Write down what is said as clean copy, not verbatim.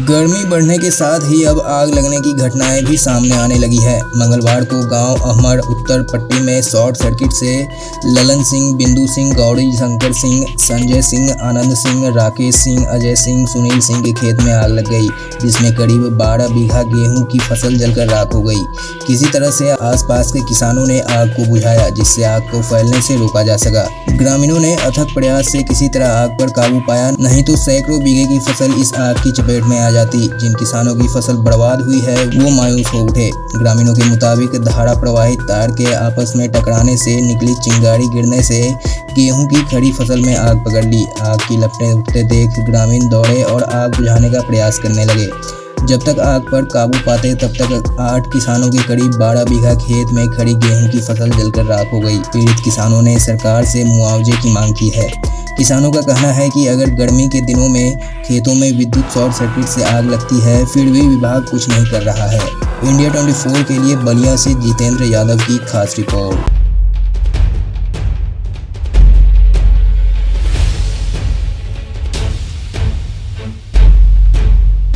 गर्मी बढ़ने के साथ ही अब आग लगने की घटनाएं भी सामने आने लगी है। मंगलवार को गांव अहमर उत्तर पट्टी में शॉर्ट सर्किट से ललन सिंह, बिंदु सिंह, गौरी शंकर सिंह, संजय सिंह, आनंद सिंह, राकेश सिंह, अजय सिंह, सुनील सिंह के खेत में आग लग गई, जिसमें करीब 12 बीघा गेहूं की फसल जलकर राख हो गई। किसी तरह से आसपास के किसानों ने आग को बुझाया, जिससे आग को फैलने से रोका जा सका। ग्रामीणों ने अथक प्रयास से किसी तरह आग पर काबू पाया, नहीं तो सैकड़ों बीघे की फसल इस आग की चपेट में आ जाती। जिन किसानों की फसल बर्बाद हुई है वो मायूस हो उठे। ग्रामीणों के मुताबिक धारा प्रवाहित तार के आपस में टकराने से निकली चिंगारी गिरने से गेहूं की खड़ी फसल में आग पकड़ ली। आग की लपटें उठते देख ग्रामीण दौड़े और आग बुझाने का प्रयास करने लगे। जब तक आग पर काबू पाते तब तक 8 किसानों के करीब 12 बीघा खेत में खड़ी गेहूं की फसल जलकर राख हो गई। पीड़ित किसानों ने सरकार से मुआवजे की मांग की है। किसानों का कहना है कि अगर गर्मी के दिनों में खेतों में विद्युत शॉर्ट सर्किट से आग लगती है, फिर भी विभाग कुछ नहीं कर रहा है। इंडिया 24 के लिए बलिया से जितेंद्र यादव की खास रिपोर्ट।